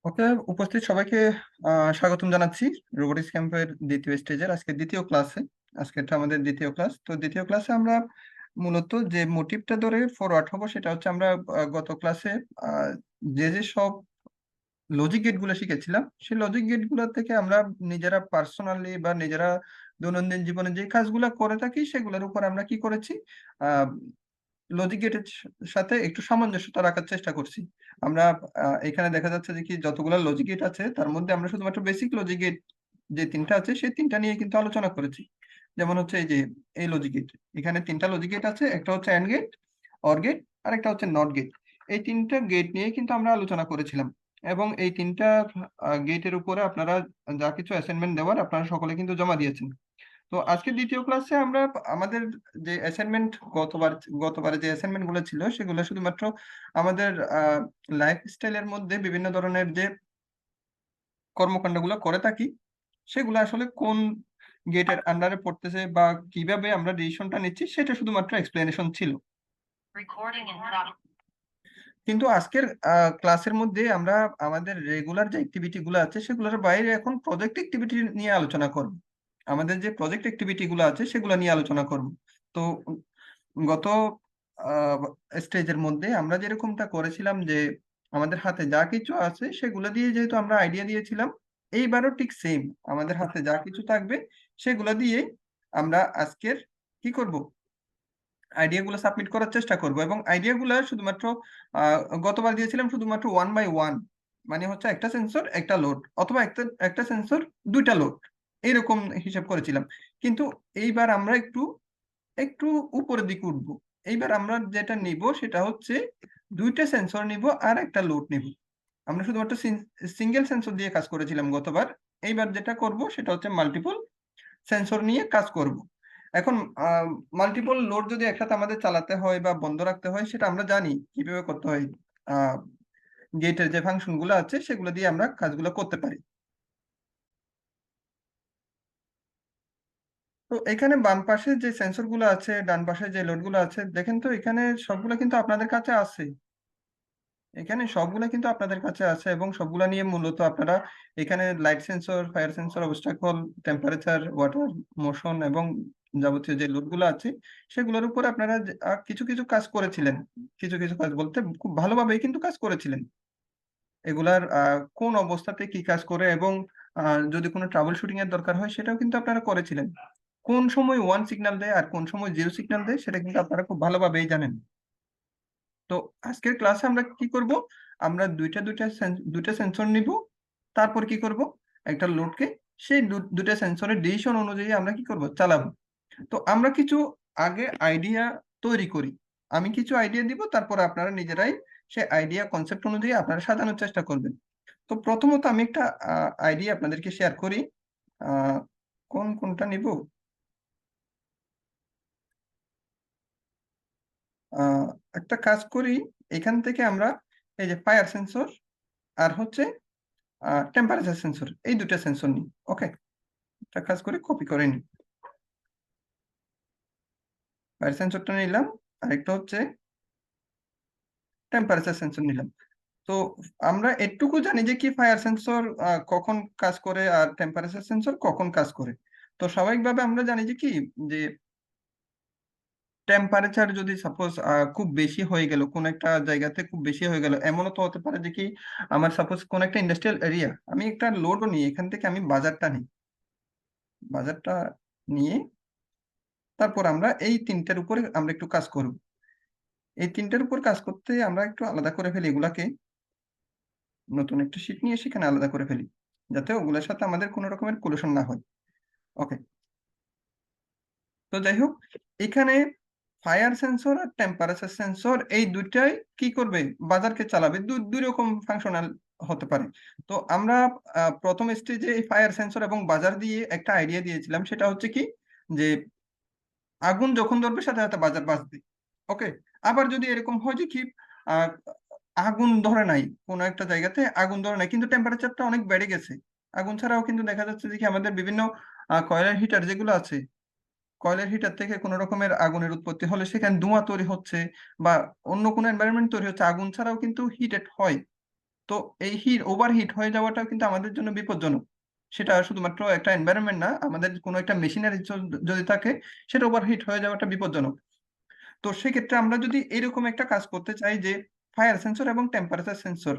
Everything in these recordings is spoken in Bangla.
ওকে, উপস্থিত সবাইকে স্বাগতম জানাচ্ছি রোবোটিক্স ক্যাম্পের দ্বিতীয় স্টেজের আজকে দ্বিতীয় ক্লাসে। আজকে এটা আমাদের দ্বিতীয় ক্লাস। তো দ্বিতীয় ক্লাসে আমরা মূলত যে মোটিভটা ধরে ফরওয়ার্ড হবো সেটা হচ্ছে আমরা গত ক্লাসে যে যে সব লজিক গেট গুলো শিখেছিলাম সেই লজিক গেট গুলো থেকে আমরা নিজেরা পার্সোনালি বা নিজেরা দৈনন্দিন জীবনে যে কাজগুলো করে থাকি সেগুলোর উপর আমরা কি করেছি, আহ লজিক গেটের সাথে একটু সামঞ্জস্যতা রাখার চেষ্টা করছি। আমরা এখানে দেখা যাচ্ছে যে কি যতগুলো লজিক গেট আছে তার মধ্যে আমরা শুধুমাত্র বেসিক লজিক গেট যে তিনটা আছে সেই তিনটা নিয়ে কিন্তু আলোচনা করেছি। যেমন হচ্ছে এই যে এই লজিক গেট, এখানে তিনটা লজিক গেট আছে, একটা হচ্ছে অ্যান্ড গেট, অর গেট, আর একটা হচ্ছে নট গেট। এই তিনটা গেট নিয়ে কিন্তু আমরা আলোচনা করেছিলাম এবং এই তিনটা গেটের উপরে আপনারা যা কিছু অ্যাসাইনমেন্ট দেওয়ার আপনারা সকলে কিন্তু জমা দিয়েছেন। তো আজকে দ্বিতীয় ক্লাসে আমরা আমাদের যে অ্যাসাইনমেন্ট গতবারে যে অ্যাসাইনমেন্ট গুলো ছিল সেগুলো শুধুমাত্র আমাদের লাইফ স্টাইলের মধ্যে বিভিন্ন ধরনের যে কর্মকাণ্ডগুলো করে থাকি সেগুলো আসলে কোন গেটের আন্ডারে পড়তেছে বা কিভাবে আমরা ডিসিশনটা নিচ্ছি সেটা শুধুমাত্র এক্সপ্লেনেশন ছিল। কিন্তু আজকের ক্লাসের মধ্যে আমরা আমাদের রেগুলার যে অ্যাক্টিভিটি গুলো আছে সেগুলোর বাইরে এখন প্রজেক্ট অ্যাক্টিভিটি নিয়ে আলোচনা করব। আমাদের যে প্রজেক্ট অ্যাক্টিভিটি গুলো আছে সেগুলো নিয়ে আলোচনা করব। তো গত স্টেজের মধ্যে আমরা যেরকমটা করেছিলাম যে আমাদের হাতে যা কিছু আছে সেগুলো দিয়ে যেহেতু আমরা আইডিয়া দিয়েছিলাম, এইবারও ঠিক সেম আমাদের হাতে যা কিছু থাকবে সেগুলো দিয়ে আমরা আজকের কি করব, আইডিয়া গুলো সাবমিট করার চেষ্টা করব। এবং আইডিয়া গুলো শুধুমাত্র গতবার দিয়েছিলাম শুধুমাত্র 1 by 1, মানে হচ্ছে একটা সেন্সর একটা লোড অথবা একটা একটা সেন্সর দুইটা লোড, এইরকম হিসাব করেছিলাম। কিন্তু এইবার আমরা একটু একটু উপরের দিকে উঠবো। এইবার আমরা যেটা নিব সেটা হচ্ছে দুইটা সেন্সর নিব আর একটা লোড নিব। আমরা শুধুমাত্র সিঙ্গেল সেন্সর দিয়ে কাজ করেছিলাম গতবার। এইবার যেটা করব সেটা হচ্ছে মাল্টিপল সেন্সর নিয়ে কাজ করব। এখন মাল্টিপল লোড যদি একসাথে আমাদের চালাতে হয় বা বন্ধ রাখতে হয় সেটা আমরা জানি কিভাবে করতে হয়। গেটের যে ফাংশন গুলো আছে সেগুলো দিয়ে আমরা কাজগুলো করতে পারি। তো এখানে বাম পাশে যে সেন্সর গুলো আছে ডান পাশে যে লোড গুলো আছে দেখেন তো, এখানে সবগুলো কিন্তু আপনাদের কাছে আছে। এখানে সবগুলো কিন্তু আপনাদের কাছে আছে এবং সবগুলা নিয়ে মূলত আপনারা এখানে light sensor, fire sensor, obstacle, temperature, water, motion এবং যাবতীয় যে লোড গুলো আছে সেগুলোর উপর আপনারা কিছু কিছু কাজ করেছিলেন। কিছু কিছু কাজ বলতে খুব ভালোভাবেই কিন্তু কাজ করেছিলেন। এগুলার কোন অবস্থাতে কি কাজ করে এবং যদি কোনো ট্রাবল শুটিং এর দরকার হয় সেটাও কিন্তু আপনারা করেছিলেন। কোন সময় 1 সিগন্যাল দেয় আর কোন সময় 0 সিগন্যাল দেয় সেটা কিন্তু আপনারা খুব ভালোভাবেই জানেন। তো আজকের ক্লাসে আমরা কি করব, আমরা দুইটা সেন্সর নিব, তারপর কি করব একটা লোডকে সেই দুইটা সেন্সরের ডিসিশন অনুযায়ী আমরা কি করব চালাবো। তো আমরা কিছু আগে আইডিয়া তৈরি করি। আমি কিছু আইডিয়া দিব, তারপর আপনারা নিজেরাই সেই আইডিয়া কনসেপ্ট অনুযায়ী আপনারা সাজানোর চেষ্টা করবেন। তো প্রথমত আমি একটা আইডিয়া আপনাদেরকে শেয়ার করি। আহ কোনটা নিব, আহ একটা কাজ করি। এখান থেকে আমরা এই যে ফায়ার সেন্সর আর হচ্ছে টেম্পারেচার সেন্সর, এই দুটো সেন্সর নিই। ওকে, একটা কাজ করে কপি করে নিই। ফায়ার সেন্সরটা নিলাম, আরেকটা হচ্ছে টেম্পারেচার সেন্সর নিলাম। তো আমরা এটুকু জানি যে কি ফায়ার সেন্সর কখন কাজ করে আর টেম্পারেচার সেন্সর কখন কাজ করে। তো স্বাভাবিকভাবে আমরা জানি যে কি যে টেম্পারেচার যদি সাপোজ খুব বেশি হয়ে গেল, কোন একটা জায়গাতে খুব বেশি হয়ে গেল, এমনও তো হতে পারে যে কি আমার সাপোজ কোন একটা ইন্ডাস্ট্রিয়াল এরিয়া, আমি একটা লোডও নিই, এখান থেকে আমি বাজারটা নিই। বাজারটা নিয়ে তারপর আমরা এই তিনটার উপরে আমরা একটু কাজ করব। এই তিনটার উপর কাজ করতে আমরা একটু আলাদা করে ফেলি এগুলাকে, নতুন একটা শীট নিয়ে সেখানে আলাদা করে ফেলি যাতে ওগুলোর সাথে আমাদের কোনো রকমের কোলিশন না হয়। ওকে, তো যাই হোক, এখানে ফায়ার সেন্সর আর টেম্পারেচার সেন্সর এই দুইটাই কি করবে, বাজারকে চালাবে। দুই রকম ফাংশনাল হতে পারে। তো আমরা প্রথম স্টেজে এই ফায়ার সেন্সর এবং বাজার দিয়ে একটা আইডিয়া দিয়েছিলাম, সেটা হচ্ছে কি যে আগুন যখন ধরবে সাথে সাথে বাজার বাজবে। ওকে, আবার যদি এরকম হয় যে কি আহ, আগুন ধরে নাই, কোনো একটা জায়গাতে আগুন ধরে নাই কিন্তু টেম্পারেচারটা অনেক বেড়ে গেছে। আগুন ছাড়াও কিন্তু দেখা যাচ্ছে যে কি আমাদের বিভিন্ন কয়লার হিটার যেগুলো আছে, কয়লার হিটার থেকে কোনো রকমের আগুনের উৎপত্তি হলে সেখানে ধোঁয়া তৈরি হচ্ছে বা অন্য কোনো এনভায়রনমেন্ট তৈরি হচ্ছে, আগুন ছাড়াও কিন্তু হিটেড হয়। তো এই ওভারহিট হয়ে যাওয়াটাও কিন্তু আমাদের জন্য বিপজ্জনক। সেটা শুধুমাত্র একটা এনভায়রনমেন্ট না, আমাদের কোনো একটা মেশিনারি যদি থাকে, সেটা ওভারহিট হয়ে যাওয়াটা বিপজ্জনক। তো সেক্ষেত্রে আমরা যদি এরকম একটা কাজ করতে চাই যে ফায়ার সেন্সর এবং টেম্পারেচার সেন্সর,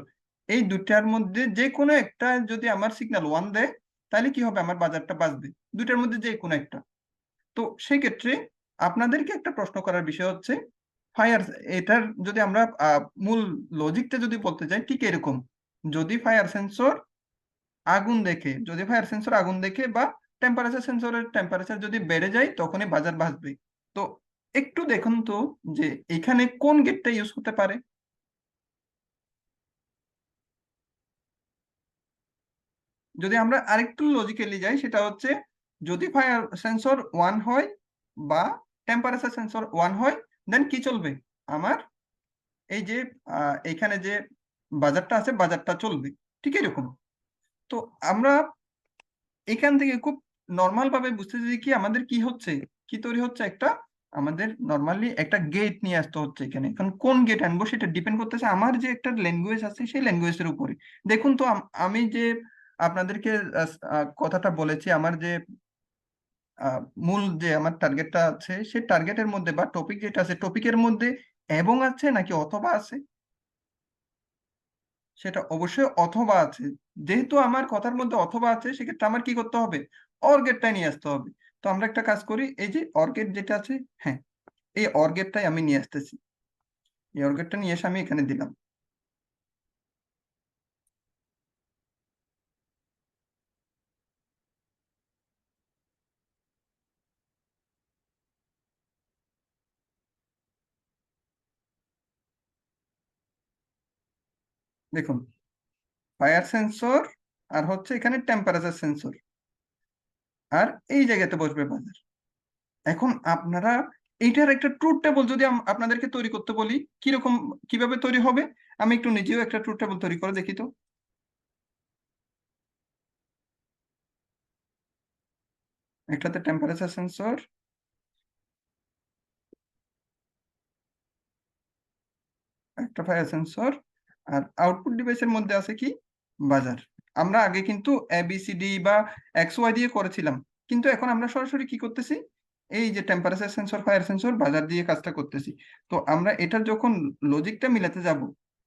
এই দুটার মধ্যে যে কোনো একটা যদি আমার সিগন্যাল 1 দেয়, তাহলে কি হবে, আমার বাজারটা বাঁচবে। দুটার মধ্যে যে কোনো একটা। তো সেই ক্ষেত্রে আপনাদেরকে একটা প্রশ্ন করার বিষয় হচ্ছে, ফায়ার, এটার যদি আমরা মূল লজিকটা যদি বলতে চাই ঠিক এরকম, যদি ফায়ার সেন্সর আগুন দেখে বা টেম্পারেচার সেন্সরের টেম্পারেচার যদি বেড়ে যায়, তখনই বাজার বাঁচবে। তো একটু দেখুন তো যে এখানে কোন গেটটা ইউজ হতে পারে। যদি আমরা আরেকটু লজিক্যালি যাই, সেটা হচ্ছে, যদি ফায়ার সেন্সর 1 হয় বা টেম্পারেচার সেন্সর 1 হয়, দেন কি চলবে, আমার এই যে এখানে যে বাজারটা আছে, বাজারটা চলবে। ঠিক এরকম। তো আমরা এখান থেকে খুব নর্মাল ভাবে বুঝতেছি যে কি আমাদের কি হচ্ছে, কি তৈরি হচ্ছে, একটা আমাদের নর্মালি একটা গেট নিয়ে আসতে হচ্ছে এখানে। এখন কোন গেট আনবো সেটা ডিপেন্ড করতেছে আমার যে একটা ল্যাঙ্গুয়েজ আছে সেই ল্যাঙ্গুয়েজের উপরে। দেখুন তো, আমি যে আপনাদেরকে কথাটা বলেছি, আমার যে মূল যে আমার টার্গেটটা আছে, সেই টার্গেটের মধ্যে বা টপিক যেটা আছে, টপিকের মধ্যে এবং আছে নাকি অথবা আছে, সেটা অবশ্যই অথবা আছে। যেহেতু আমার কথার মধ্যে অথবা আছে, সেক্ষেত্রে আমার কি করতে হবে, অর গেটটা নিয়ে আসতে হবে। তো আমরা একটা কাজ করি, এই যে অর গেট যেটা আছে, হ্যাঁ, এই অর গেটটাই আমি নিয়ে আসতেছি। এই অর গেটটা নিয়ে এসে আমি এখানে দিলাম। দেখুন, ফায়ার সেন্সর আর হচ্ছে এখানে টেম্পারেচার সেন্সর, আর এই জায়গাতে বসবে বাজার। এখন আপনারা এইটার একটা ট্রুথ টেবল যদি আপনাদেরকে তৈরি করতে বলি, কিরকম, কিভাবে তৈরি হবে, আমি একটু নিজেও একটা ট্রুথ টেবল তৈরি করে দেখি তো। একটাতে টেম্পারেচার সেন্সর, একটা ফায়ার সেন্সর, আর আউটপুট ডিভাইসের মধ্যে আছে কি, বাজার। আমরা আগে কিন্তু এবিসিডি বা এক্স ওয়াই দিয়ে করেছিলাম, কিন্তু এখন আমরা সরাসরি কি করতেছি, এই যে টেম্পারেচার সেন্সর, ফায়ার সেন্সর, বাজার দিয়ে কাজটা করতেছি। তো আমরা এটার যখন লজিকটা মিলাতে যাব,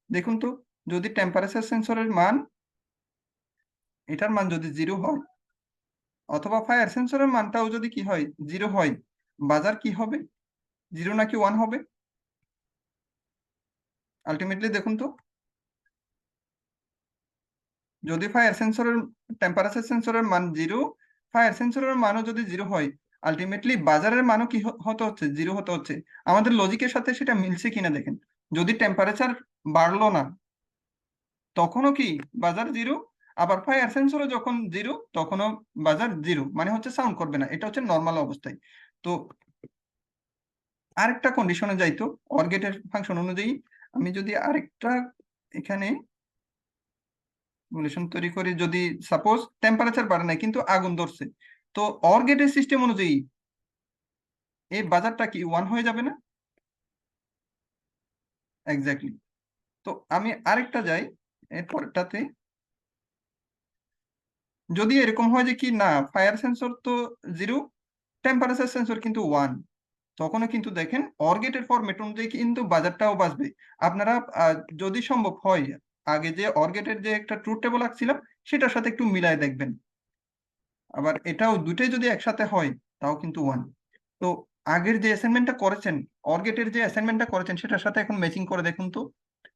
দেখুন তো, যদি টেম্পারেচার সেন্সরের মান, এটার মান যদি 0 হয়, অথবা ফায়ার সেন্সরের মানটাও যদি কি হয়, 0 হয়, বাজার কি হবে, 0 নাকি 1 হবে? আলটিমেটলি দেখুন তো, যদি ফায়ার সেন্সরের, টেম্পারেচার সেন্সরের মান 0, ফায়ার সেন্সরের মানও যদি 0 হয়, আলটিমেটলি বাজারের মানও কি হতে হচ্ছে, 0 হতে হচ্ছে। আমাদের লজিকের সাথে সেটা মিলছে কিনা দেখেন। যদি টেম্পারেচার বাড়লো না, তখনও কি বাজার 0। আবার ফায়ার সেন্সরও যখন 0, তখনও বাজার 0, মানে হচ্ছে সাউন্ড করবে না। এটা হচ্ছে নর্মাল অবস্থায়। তো আরেকটা কন্ডিশনে যাইতো, অর গেটের ফাংশন অনুযায়ী আমি যদি আরেকটা এখানে সিমুলেশন তৈরি করি, যদি সাপোজ টেম্পারেচার বাড়ে নাই কিন্তু আগুন ধরছে, তো অর গেটের সিস্টেম অনুযায়ী এই বাজারটা কি 1 হয়ে যাবে না? এক্স্যাক্টলি। তো আমি আরেকটা যাই, এরপরটাতে, যদি এরকম হয় যে কি না, ফায়ার সেন্সর তো 0, টেম্পারেচার সেন্সর কিন্তু 1, তখনও কিন্তু দেখেন অর গেটের ফরম্যাট অনুযায়ী কিন্তু বাজারটাও বাঁচবে। আপনারা যদি সম্ভব হয়, আগে যে অর গেটের যে একটা ট্রুথ টেবল আঁকছিলাম, সেটার সাথে একটু মিলায় দেখবেন। আবার এটাও দুটোই যদি একসাথে হয়, তাও কিন্তু 1। তো আগের যে অ্যাসাইনমেন্টটা করেছেন, অর গেটের যে অ্যাসাইনমেন্টটা করেছেন, সেটার সাথে এখন ম্যাচিং করে দেখুন তো।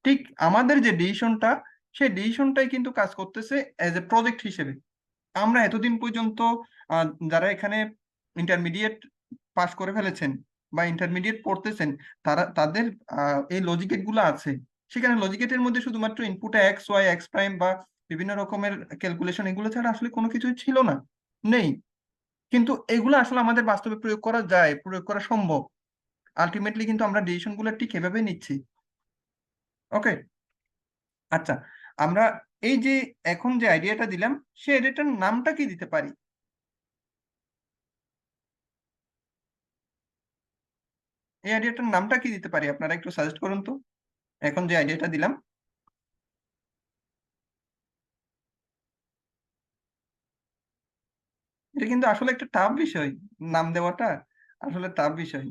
ঠিক আমাদের যে ডিসিশনটা, সেই ডিসিশনটাই কিন্তু কাজ করতেছে অ্যাজ এ প্রজেক্ট হিসেবে। আমরা এতদিন পর্যন্ত যারা এখানে ইন্টারমিডিয়েট পাশ করে ফেলেছেন বা ইন্টারমিডিয়েট পড়তেছেন, তাদের এই লজিকেট গুলো আছে। সেখানে লজিকেটের মধ্যে শুধুমাত্র ইনপুটে এক্স ওয়াই, এক্স প্রাইম বা বিভিন্ন রকমের ক্যালকুলেশন, এগুলো ছাড়া আসলে কোনো কিছুই ছিল না, নেই। কিন্তু এগুলো আসলে আমাদের বাস্তবে প্রয়োগ করা যায়, প্রয়োগ করা সম্ভব। আলটিমেটলি কিন্তু আমরা ডিসিশন গুলো ঠিক এভাবে নিচ্ছি। ওকে। আচ্ছা, আমরা এই যে এখন যে আইডিয়াটা দিলাম, সেই আইডিয়াটার নামটা কি দিতে পারি? এই আইডিয়াটার নামটা কি দিতে পারি, আপনারা একটু সাজেস্ট করুন তো। এখন যে আইডিয়াটা দিলাম, এটা কিন্তু আসলে একটা টাফ বিষয়, নাম দেওয়াটা আসলে টাফ বিষয়।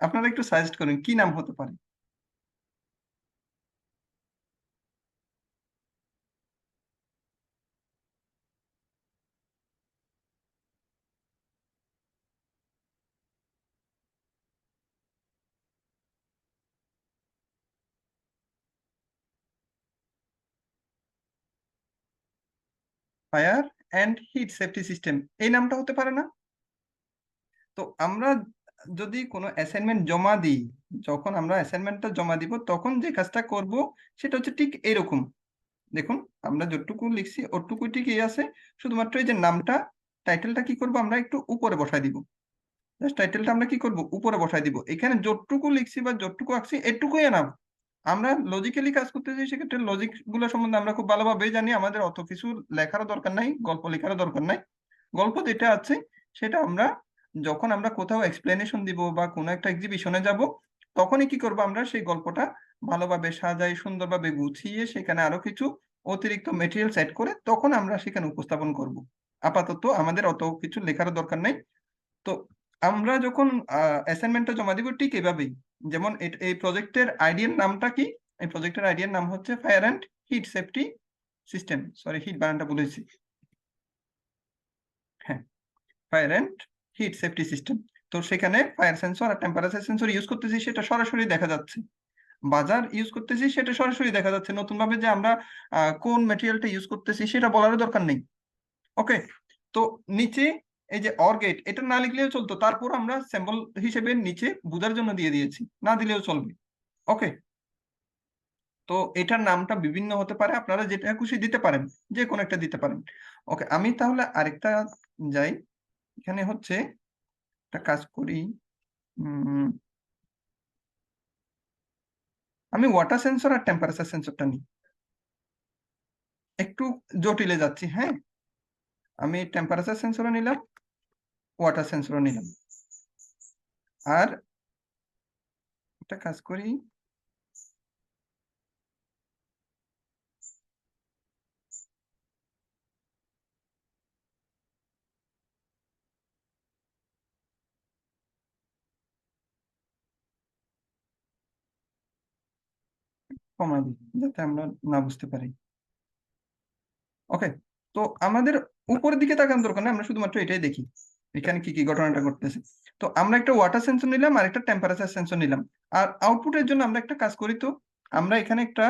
আপনারা একটু সাজেস্ট করেন কি নাম হতে পারে। Fire and heat safety system, এই নামটা হতে পারে না? তো আমরা যদি কোনো অ্যাসাইনমেন্ট জমা দিই, যখন আমরা অ্যাসাইনমেন্টটা জমা দিব তখন যে কাজটা করব সেটা হচ্ছে ঠিক এরকম। দেখুন, আমরা যতটুকু লিখছি ওটুকু ঠিকই আছে, শুধুমাত্র এই যে নামটা, টাইটেলটা কি করব আমরা একটু উপরে বসাই দিব। জাস্ট টাইটেলটা আমরা কি করব উপরে বসাই দিব। এখানে যতটুকু লিখছি বা যতটুকু আঁকছি এটুকুই এনাফ। আমরা লজিক্যালি কাজ করতেছি, সেক্ষেত্রে লজিক গুলো সম্বন্ধে আমরা খুব ভালোভাবেই জানি, আমাদের অত কিছু লেখারও দরকার নাই, গল্প লেখারও দরকার নাই। গল্প যেটা আছে সেটা আমরা যখন আমরা কোথাও এক্সপ্লেনেশন দিব বা কোনো একটা এক্সিবিশনে যাব, তখনই কি করব আমরা সেই গল্পটা ভালোভাবে সাজাই, সুন্দরভাবে গুছিয়ে সেখানে আরো কিছু অতিরিক্ত মেটেরিয়ালস অ্যাড করে তখন আমরা সেখানে উপস্থাপন করব। আপাতত আমাদের অত কিছু লেখারও দরকার নেই। তো আমরা যখন অ্যাসাইনমেন্টটা জমা দিব ঠিক এভাবেই, যেমন এই প্রজেক্টের আইডিয়ার নামটা কি? এই প্রজেক্টের আইডিয়ার নাম হচ্ছে fire and heat safety system, sorry heat বানানটা বলেছি, হ্যাঁ, fire and heat safety system. তো সেখানে ফায়ার সেন্সর আর টেম্পারেচার সেন্সর ইউজ করতেছি, সেটা সরাসরি দেখা যাচ্ছে। বাজার ইউজ করতেছি, সেটা সরাসরি দেখা যাচ্ছে। নতুন ভাবে যে আমরা কোন ম্যাটেরিয়ালটা ইউজ করতেছি সেটা বলারও দরকার নেই। ওকে। তো নিচে এই যে অর গেট, এটা না লিখলেও চলতো, তারপর আমরা স্যাম্পল হিসেবে নিচে বোঝার জন্য দিয়ে দিয়েছি, না দিলেও চলবে। ওকে। তো এটার নামটা বিভিন্ন হতে পারে, আপনারা যেটা খুশি দিতে পারেন, যে কোনো একটা দিতে পারেন। ওকে, আমি তাহলে আরেকটা যাই। এখানে হচ্ছে একটা কাজ করি, উম, আমি ওয়াটার সেন্সর আর টেম্পারেচার সেন্সরটা নিই। একটু জটিলে যাচ্ছি, হ্যাঁ। আমি টেম্পারেচার সেন্সরও নিলাম, ওয়াটার সেন্সরও নিলাম। আর একটা কাজ করি, কমাই দিই যাতে আমরা না বুঝতে পারি। ওকে। তো আমাদের উপরের দিকে তাকানোর দরকার নেই, আমরা শুধুমাত্র এটাই দেখি এখানে কি কি ঘটনাটা ঘটতেছে। তো আমরা একটা ওয়াটার সেন্সর নিলাম আর একটা টেম্পারেচার সেন্সর নিলাম। আর আউটপুটের জন্য আমরা একটা কাজ করি, তো আমরা এখানে একটা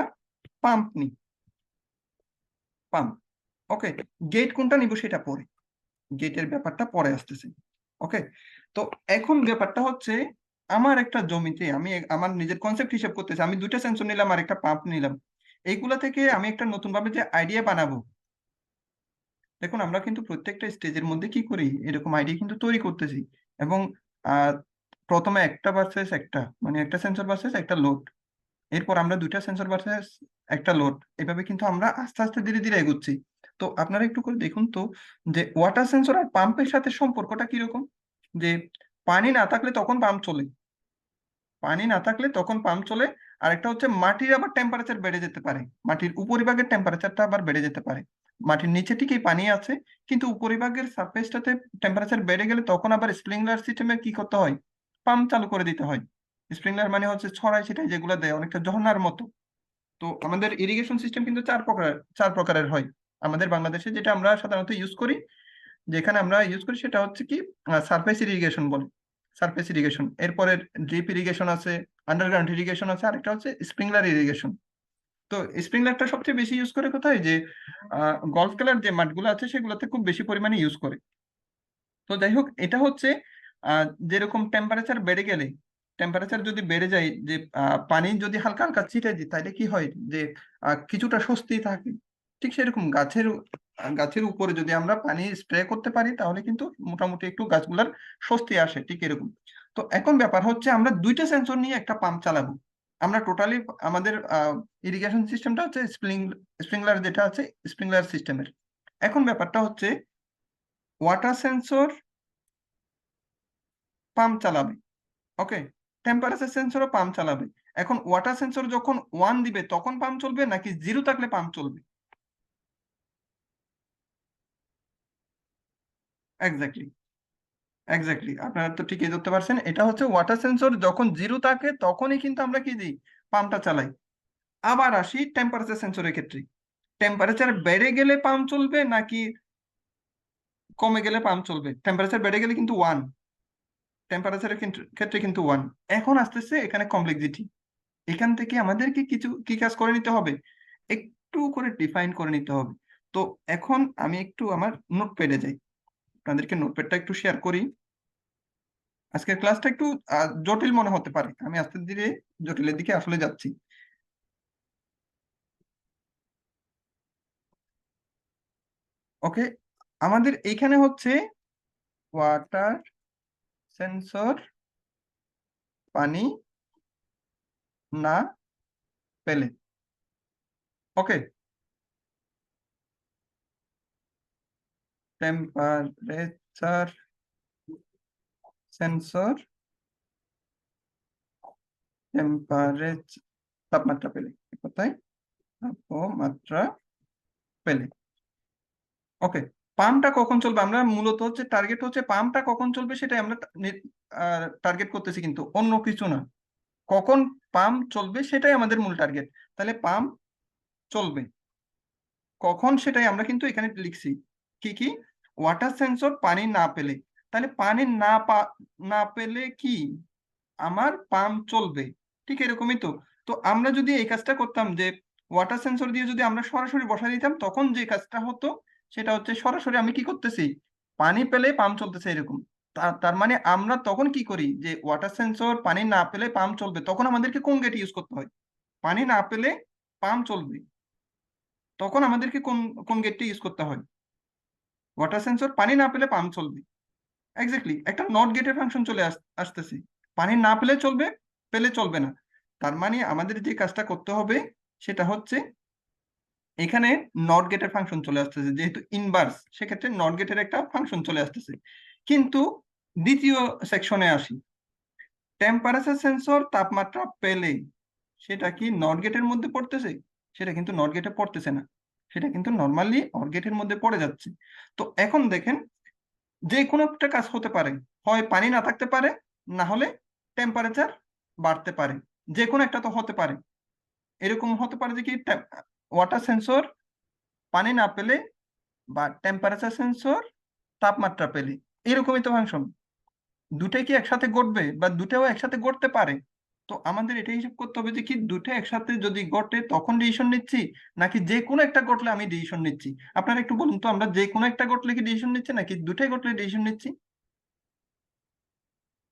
পাম্প নিই, পাম্প। ওকে। গেট কোনটা নিব সেটা পরে, গেটের ব্যাপারটা পরে আসতেছে। ওকে। তো এখন ব্যাপারটা হচ্ছে, আমার একটা জমিতে আমি আমার নিজের কনসেপ্ট হিসেব করতেছি, আমি দুইটা সেন্সর নিলাম আর একটা পাম্প নিলাম। এইগুলা থেকে আমি একটা নতুন ভাবে যে আইডিয়া বানাবো, দেখুন আমরা কিন্তু প্রত্যেকটা স্টেজের মধ্যে কি করি, এরকম আইডিয়া কিন্তু তৈরি করতেছি। এবং আহ, প্রথমে একটা ভার্সেস একটা, মানে একটা সেন্সর ভার্সেস একটা লোড, এরপর আমরা দুইটা সেন্সর ভার্সেস একটা লোড, এভাবে কিন্তু আমরা আস্তে আস্তে ধীরে ধীরে এগোচ্ছি। তো আপনারা একটু করে দেখুন তো, যে ওয়াটার সেন্সর আর পাম্পের সাথে সম্পর্কটা কিরকম। যে পানি না থাকলে তখন পাম্প চলে, পানি না থাকলে তখন পাম্প চলে। আর একটা হচ্ছে মাটির আবার টেম্পারেচার বেড়ে যেতে পারে, মাটির উপরিভাগের টেম্পারেচারটা আবার বেড়ে যেতে পারে। মাটির নিচে ঠিকই পানি আছে, কিন্তু উপরিভাগের সারফেসটাতে টেম্পারেচার বেড়ে গেলে তখন আবার স্প্রিংলার সিস্টেমে কি করতে হয়, পাম্প চালু করে দিতে হয়। স্প্রিংলার মানে হচ্ছে ছড়াই ছিটাই যেগুলো দেয়, অনেকটা ঝর্ণার মতো। তো আমাদের ইরিগেশন সিস্টেম কিন্তু চার প্রকারের হয় আমাদের বাংলাদেশে, যেটা আমরা সাধারণত ইউজ করি, যেখানে আমরা ইউজ করি সেটা হচ্ছে কি সারফেস ইরিগেশন বলে, সারফেস ইরিগেশন। এরপরে ড্রিপ ইরিগেশন আছে, আন্ডারগ্রাউন্ড ইরিগেশন আছে, আরেকটা হচ্ছে স্প্রিংলার ইরিগেশন। তো স্প্রিংলারটা সবচেয়ে বেশি ইউজ করে কোথায়, যে গলফ খেলার যে মাঠগুলো আছে সেগুলোতে খুব বেশি পরিমাণে ইউজ করে। তো যাই হোক, এটা হচ্ছে যেরকম টেম্পারেচার বেড়ে গেলে, টেম্পারেচার যদি বেড়ে যায়, যে পানি যদি হালকা হালকা ছিটে দিই তাহলে কি হয়, যে কিছুটা স্বস্তি থাকে। ঠিক সেরকম গাছের উপরে যদি আমরা পানি স্প্রে করতে পারি তাহলে কিন্তু মোটামুটি একটু গাছগুলার স্বস্তি আসে, ঠিক এরকম। তো এখন ব্যাপার হচ্ছে আমরা দুইটা সেন্সর নিয়ে একটা পাম্প চালাবো। আমরা টোটালি আমাদের ইরিগেশন সিস্টেমটা হচ্ছে স্প্রিংলার যেটা আছে, স্প্রিংলার সিস্টেমের। এখন ব্যাপারটা হচ্ছে ওয়াটার সেন্সর পাম্প চালাবে, ওকে, টেম্পারেচার সেন্সরও পাম্প চালাবে। এখন ওয়াটার সেন্সর যখন 1 দিবে তখন পাম্প চলবে নাকি 0 থাকলে পাম্প চলবে? এক্স্যাক্টলি, এক্স্যাক্টলি, আপনারা তো ঠিকই ধরতে পারছেন। এটা হচ্ছে ওয়াটার সেন্সর যখন জিরো থাকে তখনই কিন্তু আমরা কি দিই, পাম্পটা চালাই। আবার আসি টেম্পারেচার সেন্সরের ক্ষেত্রে। টেম্পারেচার বেড়ে গেলে পাম্প চলবে নাকি কমে গেলে পাম্প চলবে? টেম্পারেচার বেড়ে গেলে কিন্তু ওয়ান, টেম্পারেচারের ক্ষেত্রে কিন্তু ওয়ান। এখন আসতেছে এখানে কমপ্লেক্সিটি। এখান থেকে আমাদেরকে কিছু কি কাজ করে নিতে হবে, একটু করে ডিফাইন করে নিতে হবে। তো এখন আমি একটু আমার নোটপ্যাডে যাই, আপনাদেরকে নোটপ্যাডটা একটু শেয়ার করি। আজকের ক্লাসটা একটু জটিল মনে হতে পারে, আমি আস্তে ধীরে জটিলের দিকে আসলে যাচ্ছি। ওকে, আমাদের এইখানে হচ্ছে ওয়াটার সেন্সর পানি না পেলে। ওকে, টেম্পারেচার সেন্সর টেম্পারেচার তাপমাত্রা পেলে, কোথায় তাপমাত্রা পেলে। ওকে, পাম্পটা কখন চলবে, আমরা মূলত হচ্ছে টার্গেট হচ্ছে পাম্পটা কখন চলবে সেটাই আমরা টার্গেট করতেছি, কিন্তু অন্য কিছু না। কখন পাম্প চলবে সেটাই আমাদের মূল টার্গেট। তাহলে পাম্প চলবে কখন সেটাই আমরা কিন্তু এখানে লিখছি। কি কি, ওয়াটার সেন্সর পানি না পেলে। তাহলে পানি না পেলে কি আমার পাম্প চলবে, ঠিক এরকমই তো। তো আমরা যদি এই কাজটা করতাম যে ওয়াটার সেন্সর দিয়ে যদি আমরা সরাসরি বসাই দিতাম, তখন যে কাজটা হতো সেটা হচ্ছে সরাসরি আমি কি করতেছি, পানি পেলে পাম্প চলতেছে এরকম। তার মানে আমরা তখন কি করি, যে ওয়াটার সেন্সর পানি না পেলে পাম্প চলবে, তখন আমাদেরকে কোন গেট ইউজ করতে হয়, পানি না পেলে পাম্প চলবে, তখন আমাদেরকে কোন কোন গেটটা ইউজ করতে হয়, ওয়াটার সেন্সর পানি না পেলে পাম্প চলবে। এক্স্যাক্টলি, একটা নট গেটের ফাংশন চলে আসতেছে, পানি না পেলে চলবে, পেলে চলবে না। তার মানে আমাদের যে কাজটা করতে হবে সেটা হচ্ছে এখানে নট গেটের ফাংশন চলে আসতেছে, যেহেতু ইনভার্স সেক্ষেত্রে নট গেটের একটা ফাংশন চলে আসতেছে। কিন্তু দ্বিতীয় সেকশনে আসি, টেম্পারেচার সেন্সর তাপমাত্রা পেলে সেটা কি নট গেটের মধ্যে পড়তেছে? সেটা কিন্তু নট গেটে পড়তেছে না, সেটা কিন্তু নর্মালি অর গেটের মধ্যে পড়ে যাচ্ছে। তো এখন দেখেন, যে কোনো একটা কাজ হতে পারে, হয় পানি না থাকতে পারে, না হলে টেম্পারেচার বাড়তে পারে, যে কোনো একটা তো হতে পারে। এরকম হতে পারে যে কি, ওয়াটার সেন্সর পানি না পেলে বা টেম্পারেচার সেন্সর তাপমাত্রা পেলে, এরকমই তো ফাংশন। দুটাই কি একসাথে ঘটবে, বা দুটাও একসাথে ঘটতে পারে? তো আমাদের এটা হিসাব করতে হবে যে কি দুটো একসাথে যদি ঘটে তখন ডিসিশন নিচ্ছি, নাকি যে কোনো একটা ঘটলে আমি ডিসিশন নিচ্ছি। আপনারা একটু বলুন তো, আমরা যে কোনো একটা ঘটলে কি ডিসিশন নিচ্ছি, নাকি দুটাই ঘটলে ডিসিশন নিচ্ছি?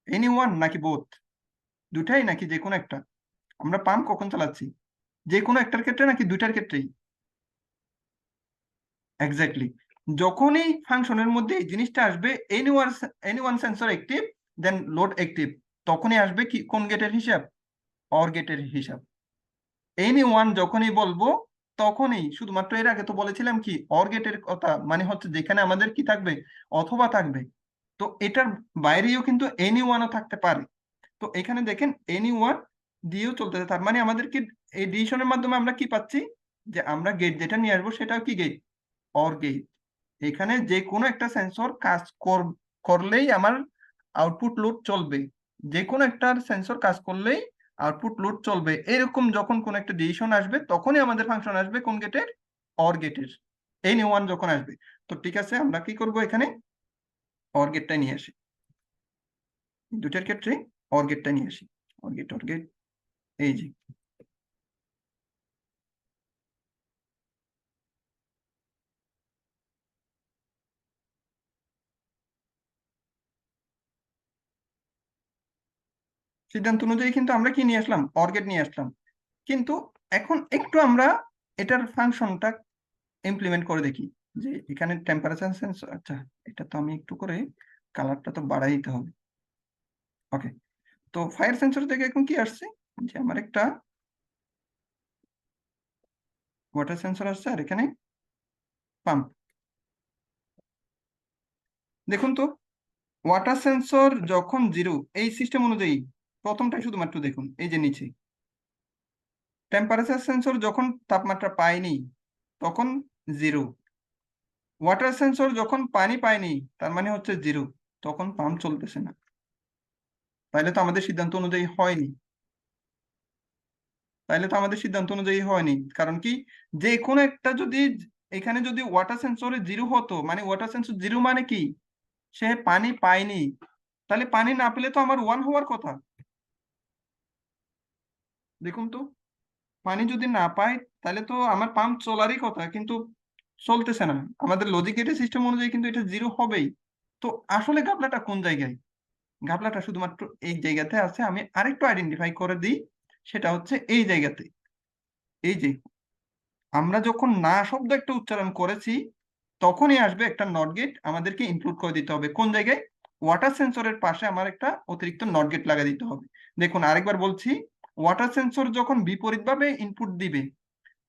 এনি ওয়ান নাকি বোথ? দুটাই নাকি যে কোনো একটা? আমরা পাম্প কখন চালাচ্ছি, যে কোনো একটার ক্ষেত্রে নাকি দুইটার ক্ষেত্রেই? এক্স্যাক্টলি, যখনই ফাংশনের মধ্যে এই জিনিসটা আসবে, এনি ওয়ান সেন্সর অ্যাক্টিভ দেন লোড অ্যাক্টিভ, তখনই আসবে কি কোন গেটের হিসাব, অর গেটের হিসাব। এনি ওয়ান যখনই বলবো তখনই, শুধুমাত্র এর আগে তো বলেছিলাম কি অর গেটের কথা, মানে হচ্ছে যেখানে আমাদের কি থাকবে, অথবা থাকবে। তো এটার বাইরেও কিন্তু এনি ওয়ানও থাকতে পারে। তো এখানে দেখেন এনি ওয়ান দিয়েও চলতেছে, তার মানে আমাদেরকে এই ডিসিশনের মাধ্যমে আমরা কি পাচ্ছি, যে আমরা গেট যেটা নিয়ে আসবো সেটাও কি গেট, অর গেট। এখানে যে কোনো একটা সেন্সর কাজ করলেই আমার আউটপুট লোড চলবে, যে কোনো একটা সেন্সর কাজ করলেই আউটপুট লোড চলবে, এরকম যখন কোন একটা ডিসিশন আসবে তখনই আমাদের ফাংশন আসবে কোন গেটের, অর গেটের। এনি ওয়ান যখন আসবে, তো ঠিক আছে আমরা কি করব, এখানে অর গেটটা নিয়ে আসি, দুটার ক্ষেত্রে অর গেটটা নিয়ে আসি। অর গেট, এই যে সিদ্ধান্ত অনুযায়ী কিন্তু আমরা কি নিয়ে আসলাম, অর গেট নিয়ে আসলাম। কিন্তু এখন একটু আমরা এটার ফাংশনটা ইমপ্লিমেন্ট করে দেখি, যে এখানে টেম্পারেচার সেন্সর, আচ্ছা এটা তো আমি একটু করে কালারটা তো বাড়াই দিতে হবে। ওকে, তো ফায়ার সেন্সর থেকে এখন কি আসছে, যে আমার একটা ওয়াটার সেন্সর আসছে আর এখানে পাম্প। দেখুন তো, ওয়াটার সেন্সর যখন জিরো, এই সিস্টেম অনুযায়ী প্রথমটাই শুধুমাত্র দেখুন, এই যে নিচে টেম্পারেচার সেন্সর যখন তাপমাত্রা পায়নি তখন জিরো, ওয়াটার সেন্সর যখন পানি পায়নি, তার মানে হচ্ছে জিরো, তখন পাম্প চলতেছে না। তাইলে তো আমাদের সিদ্ধান্ত অনুযায়ী হয়নি। কারণ কি, যে কোনো একটা যদি, এখানে যদি ওয়াটার সেন্সরে জিরো হতো, মানে ওয়াটার সেন্সর জিরো মানে কি, সে পানি পায়নি, তাহলে পানি না পেলে তো আমার ওয়ান হওয়ার কথা। দেখুন তো, পানি যদি না পাই, তাহলে তো আমার পাম্প চলারই কথা, কিন্তু চলতেছে না। আমাদের লজিকের সিস্টেম অনুযায়ী কিন্তু এটা জিরো হবেই। তো আসলে ঘাপলাটা কোন জায়গায়? ঘাপলাটা শুধুমাত্র এই জায়গাতে আছে। আমি আরেকটু আইডেন্টিফাই করে দিই, সেটা হচ্ছে এই জায়গাতে। এই যে আমরা যখন না শব্দ একটা উচ্চারণ করেছি, তখনই আসবে একটা নট গেট, আমাদেরকে ইনক্লুড করে দিতে হবে কোন জায়গায়? ওয়াটার সেন্সরের পাশে আমার একটা অতিরিক্ত নট গেট লাগিয়ে দিতে হবে। দেখুন আরেকবার বলছি, ওয়াটার সেন্সর যখন বিপরীতভাবে ইনপুট দিবে,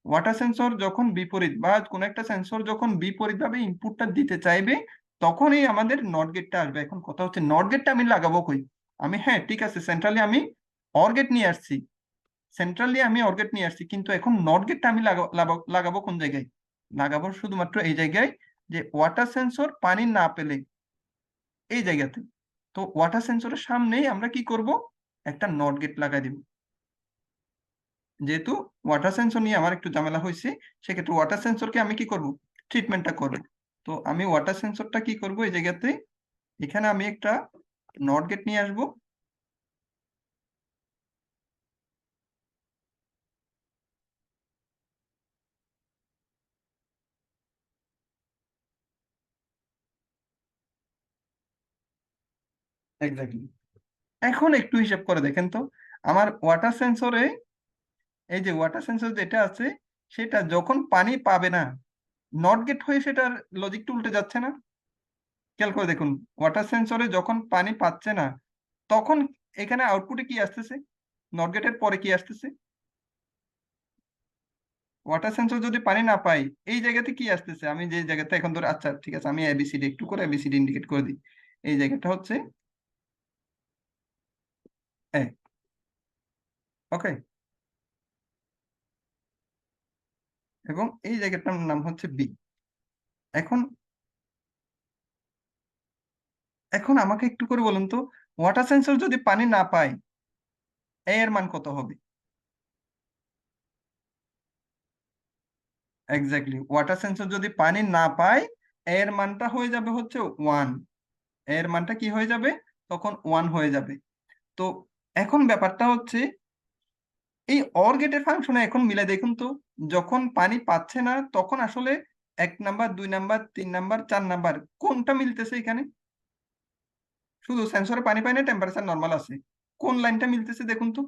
ওয়াটার সেন্সর যখন বিপরীত, বা কোন একটা সেন্সর যখন বিপরীতভাবে ইনপুটটা দিতে চাইবে, তখনই আমাদের নট গেটটা আসবে। এখন কথা হচ্ছে নট গেটটা আমি লাগাবো কই? আমি, হ্যাঁ ঠিক আছে, সেন্ট্রালি আমি অর গেট নিয়ে আসছি, কিন্তু এখন নট গেটটা আমি লাগাবো কোন জায়গায়? লাগাবো শুধুমাত্র এই জায়গায়, যে ওয়াটার সেন্সর পানি না পেলে, এই জায়গাতে। তো ওয়াটার সেন্সরের সামনেই আমরা কি করব? একটা নট গেট লাগাই দিব। যেহেতু ওয়াটার সেন্সর নিয়ে আমার একটু ঝামেলা হয়েছে, সেক্ষেত্রে ওয়াটার সেন্সরকে আমি কি করব? ট্রিটমেন্টটা করব। তো আমি ওয়াটার সেন্সরটা কি করব, এই জায়গাতে, এখানে আমি একটা নট গেট নিয়ে আসব। এক্স্যাক্টলি। এখন একটু হিসাব করে দেখেন তো, আমার ওয়াটার সেন্সরে, এই যে ওয়াটার সেন্সর যেটা আছে, সেটা যখন পানি পাবে না, নট গেট হয়ে সেটার লজিকটা উল্টে যাচ্ছে না? খেয়াল করে দেখুন, ওয়াটার সেন্সরে যখন পানি পাচ্ছে না, তখন এখানে আউটপুটে কি আসতেছে? নট গেটের পরে কি আসতেছে? ওয়াটার সেন্সর যদি পানি না পাই, এই জায়গাতে কি আসতেছে? আমি যে জায়গাতে এখন ধরে, আচ্ছা ঠিক আছে, আমি এবিসিডি একটু করে এবিসিডি ইন্ডিকেট করে দিই। এই জায়গাটা হচ্ছে এ। ওকে। এবং এই জায়গাটার নাম হচ্ছে বি। এখন এখন আমাকে একটু করে বলুন তো, ওয়াটার সেন্সর যদি পানি না পায়, এ এর মান কত হবে? এক্স্যাক্টলি, ওয়াটার সেন্সর যদি পানি না পায়, এর মানটা হয়ে যাবে হচ্ছে ওয়ান। এর মানটা কি হয়ে যাবে? তখন ওয়ান হয়ে যাবে। তো এখন ব্যাপারটা হচ্ছে, এই অর গেটের ফাংশনে এখন মিলে দেখুন তো, যখন পানি পাচ্ছে না, তখন আসলে 1 নাম্বার, 2 নাম্বার, 3 নাম্বার, 4 নাম্বার কোনটা মিলতেছে এখানে? শুধু সেন্সরে পানি পায় না, টেম্পারেচার নর্মাল আছে, কোন লাইনটা মিলতেছে দেখুন তো।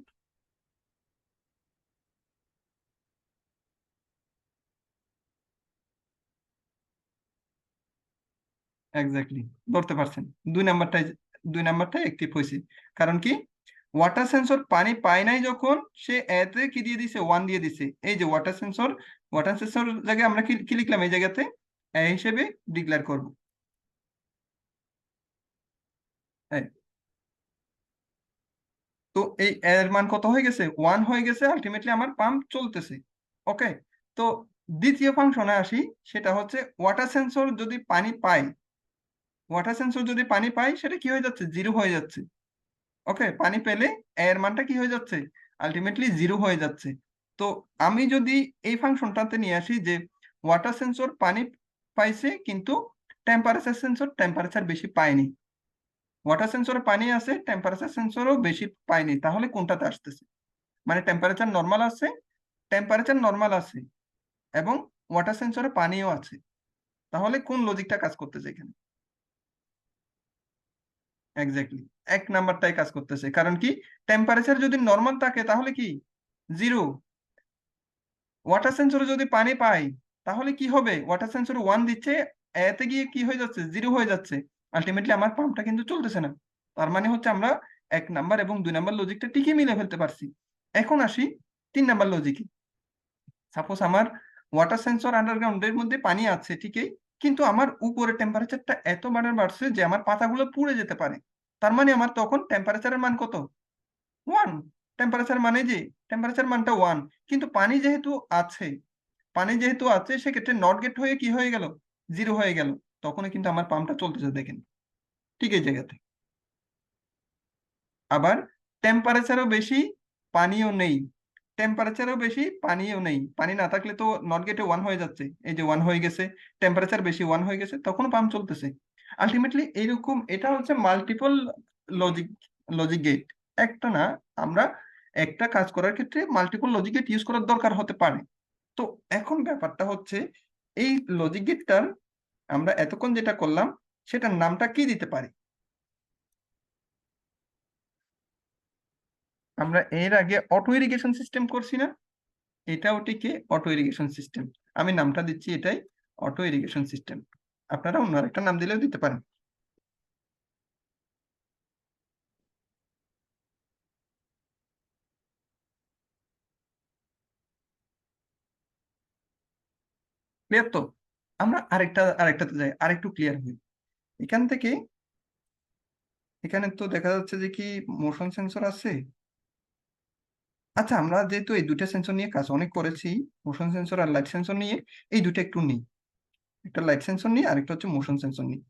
এক্স্যাক্টলি, ধরতে পারছেন। 2 নাম্বারটাই, 2 নাম্বারটাই অ্যাক্টিভ হয়েছে। কারণ কি, ওয়াটার সেন্সর পানি পায় নাই যখন, সে এতে কি দিয়ে দিছে? ওয়ান দিয়ে দিছে। এই যে ওয়াটার সেন্সর জায়গায় আমরা কি কি লিখলাম? এই জায়গাতে এ হিসেবে ডিক্লেয়ার করব। এই, তো এই এর মান কত হয়ে গেছে? ওয়ান হয়ে গেছে। আলটিমেটলি আমার পাম্প চলতেছে। ওকে। তো দ্বিতীয় ফাংশনে আসি, সেটা হচ্ছে ওয়াটার সেন্সর যদি পানি পায়, সেটা কি হয়ে যাচ্ছে? জিরো হয়ে যাচ্ছে। ওকে, পানি পেলে এর মানটা কি হয়ে যাচ্ছে? আলটিমেটলি জিরো হয়ে যাচ্ছে। তো আমি যদি এই ফাংশনটাতে নিয়ে আসি, যে ওয়াটার সেন্সর পানি পাইছে, কিন্তু টেম্পারেচার সেন্সর টেম্পারেচার বেশি পায়নি। ওয়াটার সেন্সরে পানি আছে, টেম্পারেচার সেন্সরও বেশি পায়নি, তাহলে কোনটাতে আসতেছে? মানে টেম্পারেচার নর্মাল আছে এবং ওয়াটার সেন্সরে পানিও আছে, তাহলে কোন লজিকটা কাজ করতেছে এখানে? এক্স্যাক্টলি, 1 নাম্বারটাই কাজ করতেছে। কারণ কি, টেম্পারেচার যদি নর্মাল থাকে তাহলে কি? জিরো। ওয়াটার সেন্সরে যদি পানি পাই, তাহলে কি হবে? ওয়াটার সেন্সর ওয়ান দিচ্ছে, এতে গিয়ে কি হয়ে যাচ্ছে? জিরো হয়ে যাচ্ছে। আলটিমেটলি আমার পাম্পটা কিন্তু চলতেছে না। তার মানে হচ্ছে আমরা 1 নাম্বার এবং 2 নাম্বার লজিকটা ঠিকই মিলে ফেলতে পারছি। এখন আসি 3 নাম্বার লজিকে। সাপোজ আমার ওয়াটার সেন্সর আন্ডারগ্রাউন্ডের মধ্যে পানি আছে ঠিকই, কিন্তু আমার উপরে টেম্পারেচারটা এত বাড়ছে যে আমার পাতাগুলো পুড়ে যেতে পারে। তার মানে আমার তখন টেম্পারেচারের মান কত? ওয়ান। টেম্পারেচার মানে যে টেম্পারেচার মানটা ওয়ান, কিন্তু পানি যেহেতু আছে, সেক্ষেত্রে নট গেট হয়ে কি হয়ে গেল? জিরো হয়ে গেল, তখনই কিন্তু আমার পাম্পটা চলতেছে, দেখেন ঠিক এই জায়গাতে। আবার টেম্পারেচারও বেশি, পানিও নেই, টেম্পারেচারও বেশি, পানিও নেই, পানি না থাকলে তো নট গেটে ওয়ান হয়ে যাচ্ছে, এই যে ওয়ান হয়ে গেছে, টেম্পারেচার বেশি ওয়ান হয়ে গেছে, তখনও পাম্প চলতেছে। আলটিমেটলি এইরকম, এটা হচ্ছে মাল্টিপল লজিক লজিক গেট, একটা না। আমরা একটা কাজ করার ক্ষেত্রে মাল্টিপল লজিক গেট ইউজ করার দরকার হতে পারে। তো এখন ব্যাপারটা হচ্ছে, এই লজিক গেটটার আমরা এতক্ষণ যেটা করলাম সেটার নামটা কি দিতে পারি? আমরা এর আগে অটো ইরিগেশন সিস্টেম করছি না, এটা ওটিকে অটো ইরিগেশন সিস্টেম, আমি নামটা দিচ্ছি এটাই, অটো ইরিগেশন সিস্টেম। আপনারা অন্য আরেকটা নাম দিলেও দিতে পারেন। ক্লিয়ার তো? আমরা আরেকটাতে যাই, আরেকটু ক্লিয়ার হই। এখান থেকে, এখানে তো দেখা যাচ্ছে যে কি মোশন সেন্সর আছে। আচ্ছা, আমরা যেহেতু এই দুইটা সেন্সর নিয়ে কাজ অনেক করেছি, মোশন সেন্সর আর লাইট সেন্সর নিয়ে, এই দুটো একটু নিই, একটা লাইট সেন্সর নিই আর একটা হচ্ছে মোশন সেন্সর নিই।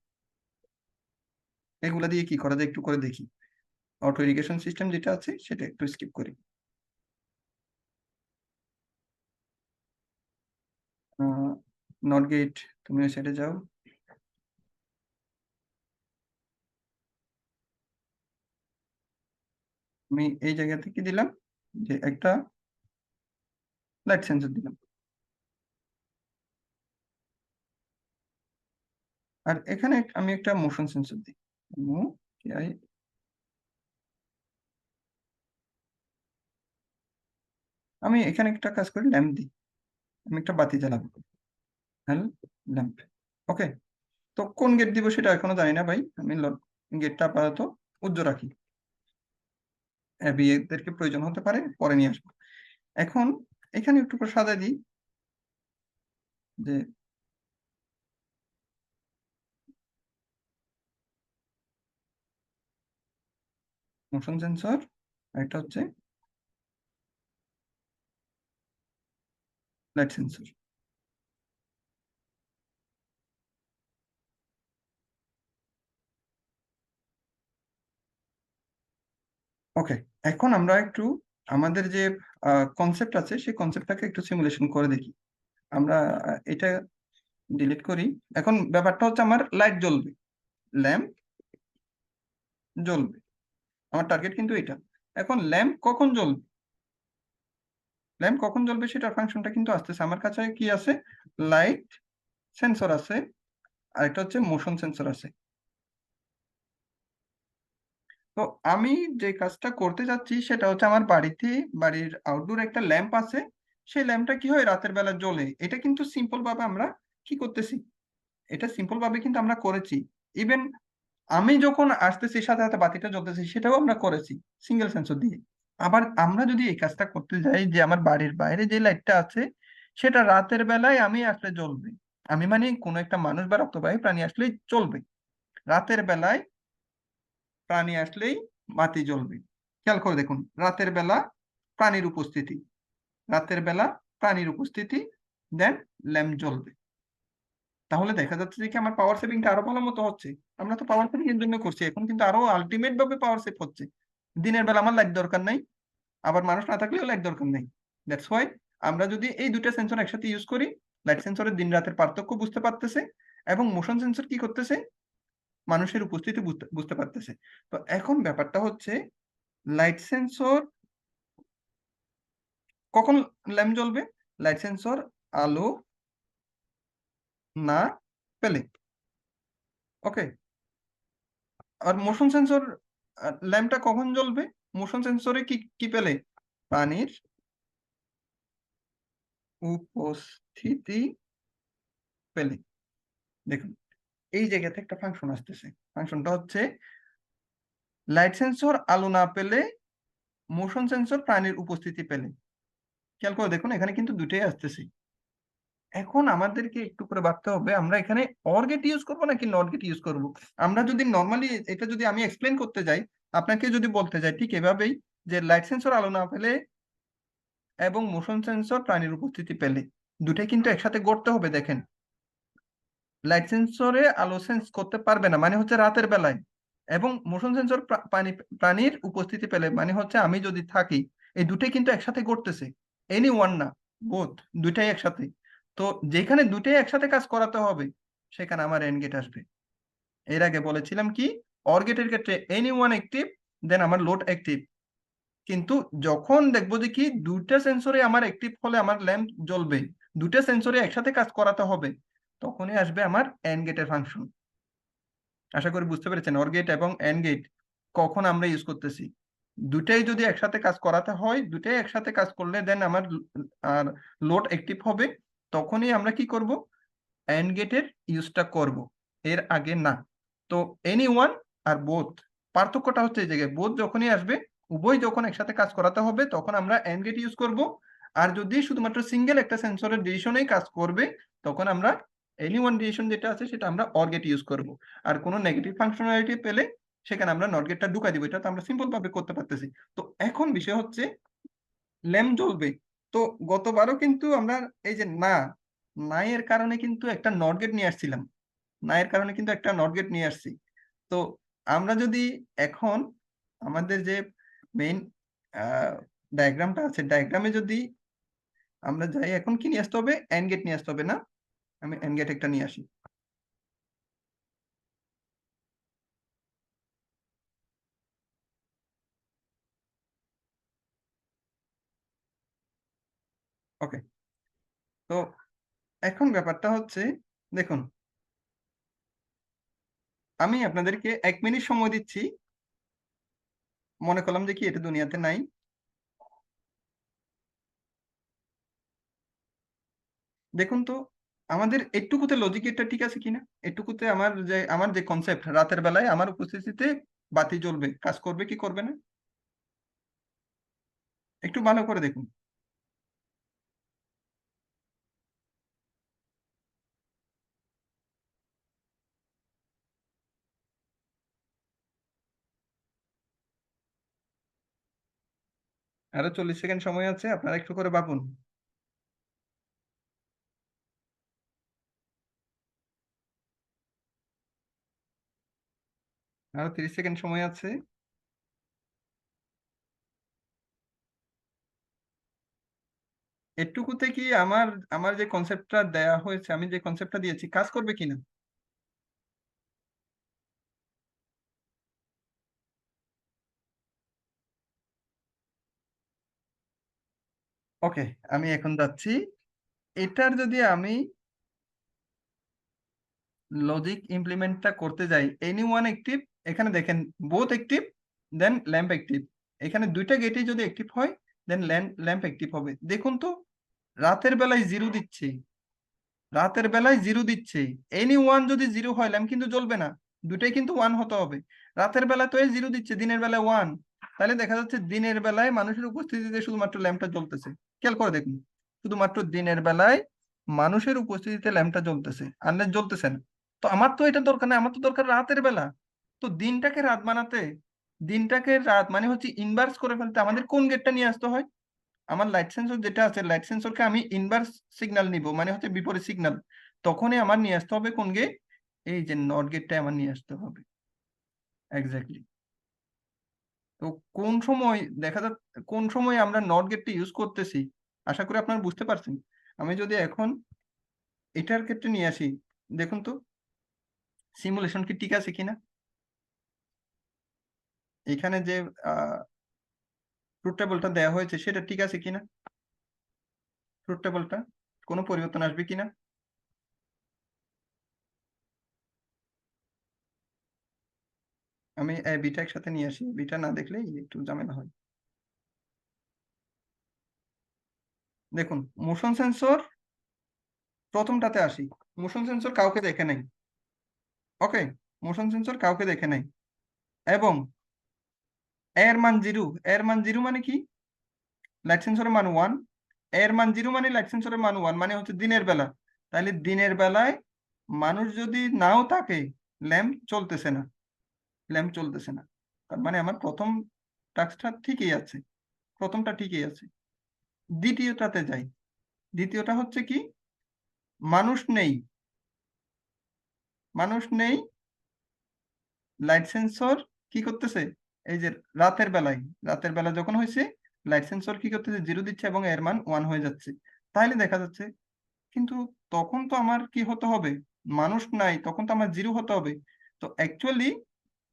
এগুলা দিয়ে কি করা যায় একটু করে দেখি। অটো ইরিগেশন সিস্টেম যেটা আছে সেটা একটু স্কিপ করি। নট গেট, তুমি ওই সাইডে যাও। আমি এই জায়গা থেকে দিলাম যে একটা লাইট সেন্সর দিলাম, আর এখানে আমি একটা মোশন সেন্সর দিই। MOTI। আমি এখানে একটা কাজ করি, ল্যাম্প দিই, আমি একটা বাতি জ্বালাবো, হ্যাঁ, ল্যাম্প। ওকে। তো কোন গেট দিব সেটা এখনো জানি না ভাই, আমি গেটটা আপাতত উজ্জ্বল রাখি, এদেরকে প্রয়োজন হতে পারে, পরে নিয়ে আসবো। এখন এখানে একটু করে সাজা দিই, যে মোশন সেন্সর, একটা হচ্ছে লাইট সেন্সর। ওকে। এখন আমরা একটু আমাদের যে কনসেপ্ট আছে সেই কনসেপ্টটাকে একটু সিমুলেশন করে দেখি। আমরা এটা ডিলিট করি। এখন ব্যাপারটা হচ্ছে আমার লাইট জ্বলবে, ল্যাম্প জ্বলবে, আমার টার্গেট কিন্তু এটা। এখন ল্যাম্প কখন জ্বলবে, ল্যাম্প কখন জ্বলবে সেটার ফাংশনটা কিন্তু আসতেছে। আমার কাছে কি আছে, লাইট সেন্সর আছে, আর একটা হচ্ছে মোশন সেন্সর আছে। তো আমি যে কাজটা করতে যাচ্ছি সেটা হচ্ছে, আমার বাড়িতে, বাড়ির আউটডোর একটা ল্যাম্প আছে, সেই ল্যাম্পটা কি হয় রাতের বেলা জ্বলে। এটা কিন্তু সিম্পল ভাবে আমরা কি করতেছি, এটা সিম্পল ভাবে কিন্তু আমরা করেছি। ইভেন আমি যখন আসতেছি সাথে সাথে বাতিটা জ্বলতেছে, সেটাও আমরা করেছি সিঙ্গেল সেন্সর দিয়ে। আবার আমরা যদি এই কাজটা করতে যাই, যে আমার বাড়ির বাইরে যে লাইটটা আছে সেটা রাতের বেলায় আমি আসলে জ্বলবে, আমি মানে কোনো একটা মানুষ বা রক্তবাহী প্রাণী আসলেই চলবে, রাতের বেলায় প্রাণী আসলেই বাতি জ্বলবে। খেয়াল করে দেখুন, রাতের বেলা প্রাণীর উপস্থিতি, রাতের বেলা প্রাণীর উপস্থিতি, দেন ল্যাম্প জ্বলবে। তাহলে দেখা যাচ্ছে যে কি আমার পাওয়ার সেভিংটা আরো ভালো মতো হচ্ছে। আমরা তো পাওয়ার সেভিং এর জন্য করছি, এখন কিন্তু আরো আলটিমেট ভাবে পাওয়ার সেভ হচ্ছে। দিনের বেলা আমার লাইট দরকার নাই, আবার মানুষ না থাকলেও লাইট দরকার নাই। দ্যাটস ওয়াই আমরা যদি এই দুইটা সেন্সর একসাথে ইউজ করি, লাইট সেন্সরের দিন রাতের পার্থক্য বুঝতে পারতেছে, এবং মোশন সেন্সর কি করতেছে, মানুষের উপস্থিতি বুঝতে বুঝতে পারতেছে। তো এখন ব্যাপারটা হচ্ছে, লাইট সেন্সর কখন ল্যাম্প জ্বলবে, লাইট সেন্সর আলো না পেলে। ওকে। আর মোশন সেন্সর ল্যাম্পটা কখন জ্বলবে, মোশন সেন্সরে কি কি পেলে, পানির উপস্থিতি পেলে। দেখুন, এই জায়গাতে একটা ফাংশন আসতেছে, ফাংশনটা হচ্ছে লাইট সেন্সর আলো না পেলে, মোশন সেন্সর প্রাণীর উপস্থিতি পেলে। খেয়াল করে দেখুন, এখানে কিন্তু দুটোই আসতেছে। এখন আমাদেরকে একটু করে ভাবতে হবে, আমরা এখানে অর গেট ইউজ করবো নাকি নট গেট ইউজ করব। আমরা যদি নর্মালি এটা যদি আমি এক্সপ্লেন করতে যাই, আপনাকে যদি বলতে যাই ঠিক এভাবেই, যে লাইট সেন্সর আলো না পেলে এবং মোশন সেন্সর প্রাণীর উপস্থিতি পেলে, দুটাই কিন্তু একসাথে গড়তে হবে। দেখেন, লাইট সেন্সরে আলো সেন্স করতে পারবে না, মানে হচ্ছে রাতের বেলায়। এবং মোশন সেন্সর প্রাণীর উপস্থিতি পেলে, মানে হচ্ছে আমি যদি থাকি, এই দুটোই কিন্তু একসাথে ঘটতেছে। এনি ওয়ান না, বোথ, দুইটাই একসাথে। তো যেখানে দুইটাই একসাথে কাজ করাতে হবে, সেখানে আমার এন্ড গেট আসবে। এর আগে বলেছিলাম কি, অর গেটের ক্ষেত্রে এনি ওয়ান অ্যাক্টিভ, দেন আমার লোড অ্যাক্টিভ। কিন্তু যখন দেখবো যে কি দুইটা সেন্সরে আমার অ্যাক্টিভ হলে আমার ল্যাম্প জ্বলবে, দুইটা সেন্সরে একসাথে কাজ করাতে হবে, তখনই আসবে আমার এন্ড গেটের ফাংশন। আশা করি বুঝতে পেরেছেন অর গেট এবং এন্ড গেট কখন আমরা ইউজ করতেছি। দুটাই যদি একসাথে কাজ করাতে হয়, দুটাই একসাথে কাজ করলে দেন আমার আর লোড অ্যাক্টিভ হবে, তখনই আমরা কি করব, এন্ড গেটের ইউজটা করব, এর আগে না। তো এনি ওয়ান আর বোথ, পার্থক্যটা হচ্ছে এই জায়গায়, বোথ যখনই আসবে, উভয় যখন একসাথে কাজ করাতে হবে, তখন আমরা এন্ড গেট ইউজ করব। আর যদি শুধুমাত্র সিঙ্গেল একটা সেন্সরের ডিসিশনেই কাজ করবে, তখন আমরা এনি ওয়ান ডিসিশন যেটা আছে সেটা আমরা অর গেট ইউজ করব। আর কোনো নেগেটিভ ফাংশনালিটি পেলে সেখানে আমরা নট গেটটা ঢুকাই দিব। এটা তো আমরা সিম্পল ভাবে করতে পারতেছি। তো এখন বিষয় হচ্ছে ল্যাম্প জ্বলবে। তো গতবারও কিন্তু আমরা এই যে না, নাই এর কারণে কিন্তু একটা নট গেট নিয়ে আসছিলাম, না এর কারণে কিন্তু একটা নট গেট নিয়ে আসছি। তো আমরা যদি এখন আমাদের যে মেইন ডায়াগ্রামটা আছে, ডায়াগ্রামে যদি আমরা যাই, এখন কি নিয়ে আসতে হবে, এন্ড গেট নিয়ে আসতে হবে না? আমি এন্ড গেট একটা নিয়ে আসি। ওকে। তো এখন ব্যাপারটা হচ্ছে, দেখুন, আমি আপনাদেরকে 1 মিনিট সময় দিচ্ছি। মনে করলাম যে কি এটা দুনিয়াতে নাই। দেখুন তো, আমাদের এটুকুতে লজিক এটা ঠিক আছে কিনা, এটুকুতে আমার যে কনসেপ্ট, রাতের বেলায় আমার উপস্থিতিতে বাতি জ্বলবে, কাজ করবে কি করবে না, একটু ভালো করে দেখুন। আরো 40 সেকেন্ড সময় আছে, আপনারা একটু করে ভাবুন। আরো 30 সেকেন্ড সময় আছে। এটুকুতে কি আমার আমার যে কনসেপ্টটা দেয়া হয়েছে, আমি যে কনসেপ্টটা দিয়েছি, কাজ করবে কিনা? ওকে, আমি এখন যাচ্ছি। এটার যদি আমি লজিক ইমপ্লিমেন্টটা করতে যাই, এনি ওয়ান অ্যাক্টিভ, এখানে দেখেন বোথ অ্যাক্টিভ, দেন ল্যাম্প অ্যাক্টিভ। এখানে দুইটা গেটই যদি অ্যাক্টিভ হয়, দেন ল্যাম্প অ্যাক্টিভ হবে। দেখুন তো, রাতের বেলায় জিরো দিচ্ছে, রাতের বেলায় জিরো দিচ্ছে। এনি ওয়ান যদি জিরো হয়, ল্যাম্প কিন্তু জ্বলবে না, দুটাই কিন্তু ওয়ান হতে হবে। রাতের বেলায় তো জিরো দিচ্ছে, দিনের বেলায় ওয়ান। তাহলে দেখা যাচ্ছে দিনের বেলায় মানুষের উপস্থিতিতে শুধুমাত্র ল্যাম্পটা জ্বলতেছে। খেয়াল করে দেখুন, শুধুমাত্র দিনের বেলায় মানুষের উপস্থিতিতে ল্যাম্পটা জ্বলতেছে, আর net জ্বলতেছে না। তো আমার তো এটা দরকার নেই, আমার তো দরকার রাতের বেলা। তো দিনটাকে রাত বানাতে, দিনটাকে রাত মানে হচ্ছে ইনভার্স করে ফেলতে, আমাদের কোন গেটটা নিয়ে আসতে হয়? আমার লাইট সেন্সর যেটা আছে, লাইট সেন্সরকে আমি ইনভার্স সিগন্যাল নিব, মানে হচ্ছে বিপরীত সিগন্যাল। তখনই আমার নিয়ে আসতে হবে কোন গেট, এই যে নট গেটটা আমার নিয়ে আসতে হবে। এক্স্যাক্টলি। তো কোন সময় দেখা যাচ্ছে, কোন সময় আমরা নট গেটটা ইউজ করতেছি, আশা করি আপনারা বুঝতে পারছেন। আমি যদি এখন এটার ক্ষেত্রে নিয়ে আসি, দেখুন তো সিমুলেশন কি ঠিক আছে কিনা, এখানে যে ট্রুথ টেবলটা দেওয়া হয়েছে সেটা ঠিক আছে কিনা, ট্রুথ টেবলটা কোনো পরিবর্তন আসবে কিনা। আমি বিটা একসাথে নিয়ে আসি, বিটা না দেখলেই একটু ঝামেলা হয়। দেখুন, মোশন সেন্সর প্রথমটাতে আসি। মোশন সেন্সর কাউকে দেখে নাই। ওকে, মোশন সেন্সর কাউকে দেখে নাই। এবং এর মান জিরো, এর মান জিরো মানে কি, লাইট সেন্সরের মান ওয়ান। এর মান জিরো মানে লাইট সেন্সরের মান ওয়ান, মানে হচ্ছে দিনের বেলা। তাহলে দিনের বেলায় মানুষ যদি নাও থাকে, ল্যাম্প চলতেছে না, ল্যাম্প চলতেছে না। তার মানে আমার প্রথম টাস্কটা ঠিকই আছে, প্রথমটা ঠিকই আছে। দ্বিতীয়টাতে যাই। দ্বিতীয়টা হচ্ছে কি, মানুষ নেই, মানুষ নেই, লাইট সেন্সর কি করতেছে, এই যে রাতের বেলা যখন হয়েছে লাইট সেন্সর কি করতেছে, 0 দিচ্ছে এবং এর মান 1 হয়ে যাচ্ছে। তাহলে দেখা যাচ্ছে, কিন্তু তখন তো আমার কি হতে হবে, মানুষ নাই, তখন তো আমার 0 হতে হবে। তো অ্যাকচুয়ালি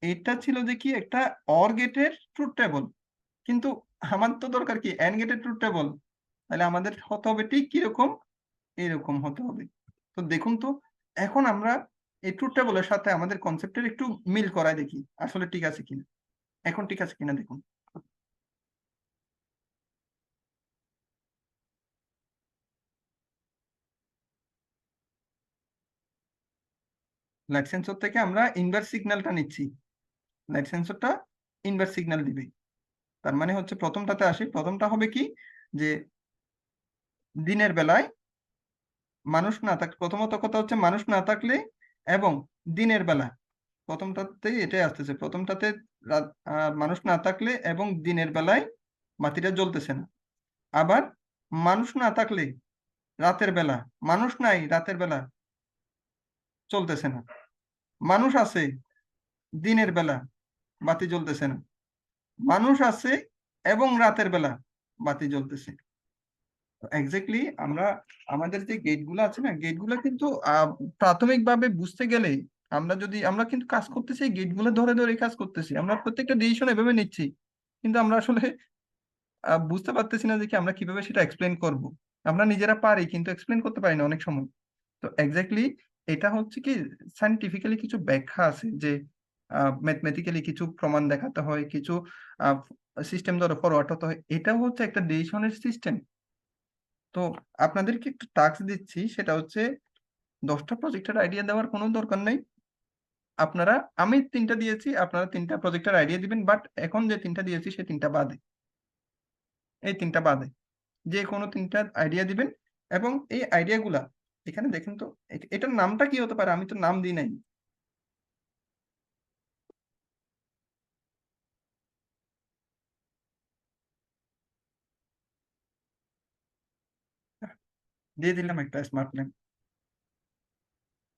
এটা ছিল যে কি একটা অর গেটের ট্রুথ টেবল, কিন্তু আমার তো দরকার কি এন্ড গেটের ট্রুথ টেবল। তাহলে আমাদের হতে হবে ঠিক কিরকম, এরকম হতে হবে। তো দেখুন তো, এখন আমরা এই ট্রুথ টেবলের সাথে আমাদের কনসেপ্টের একটু মিল করায় দেখি আসলে ঠিক আছে কিনা, এখন ঠিক আছে কিনা দেখুন। লাইট সেন্সর থেকে আমরা ইনভার্স সিগন্যালটা নিচ্ছি, লাইট সেন্সরটা ইনভার্স সিগন্যাল দিবে। তার মানে হচ্ছে প্রথমটাতে আসি, প্রথমটা হবে কি, যে দিনের বেলায় মানুষ না থাক, প্রথমত কথা হচ্ছে মানুষ না থাকলে এবং দিনের বেলা, প্রথমটাতেই এটাই আসতেছে, প্রথমটাতে মানুষ না থাকলে এবং দিনের বেলায় বাতিটা জ্বলতেছে না। আবার মানুষ না থাকলে রাতের বেলা, মানুষ নাই রাতের বেলা চলতেছে না। মানুষ আছে দিনের বেলা, বাতি জ্বলতেছে না। মানুষ আছে এবং রাতের বেলা বাতি জ্বলতেছে। এক্স্যাক্টলি আমরা আমাদের যে গেটগুলো আছে না, গেটগুলো কিন্তু প্রাথমিকভাবে বুঝতে গেলে আমরা কিন্তু কাজ করতেছি, গেটগুলো ধরে ধরে কাজ করতেছি, আমরা প্রত্যেকটা ডিসিশন এভাবে নিচ্ছি, কিন্তু আমরা আসলে বুঝতে পারতেছি না যে কি আমরা কিভাবে সেটা এক্সপ্লেন করব। আমরা নিজেরা পারি কিন্তু এক্সপ্লেন করতে পারি না অনেক সময়। তো এক্স্যাক্টলি এটা হচ্ছে কি, সায়েন্টিফিক্যালি কিছু ব্যাখ্যা আছে যে ম্যাথমেটিক্যালি কিছু প্রমাণ দেখাতে হয়, কিছু সিস্টেম ধরে ফরওয়ার্ড হতে হয়, এটা হচ্ছে একটা ডিসিশনের সিস্টেম। তো আপনাদেরকে একটা টাস্ক দিচ্ছি, সেটা হচ্ছে 10টা প্রজেক্টের আইডিয়া দেওয়ার কোনো দরকার নেই। আপনারা, আমি 3টা দিয়েছি, আপনারা 3টা প্রজেক্টের আইডিয়া দিবেন, বাট এখন যে 3টা দিয়েছি সে 3টা বাদে, এই 3টা বাদে যে কোনো 3টা আইডিয়া দিবেন। এবং এই আইডিয়াগুলা এখানে দেখেন তো, এটার নামটা কি হতে পারে, আমি তো নাম দিই নাই। দিয়ে দিলাম একটা স্মার্ট প্ল্যান,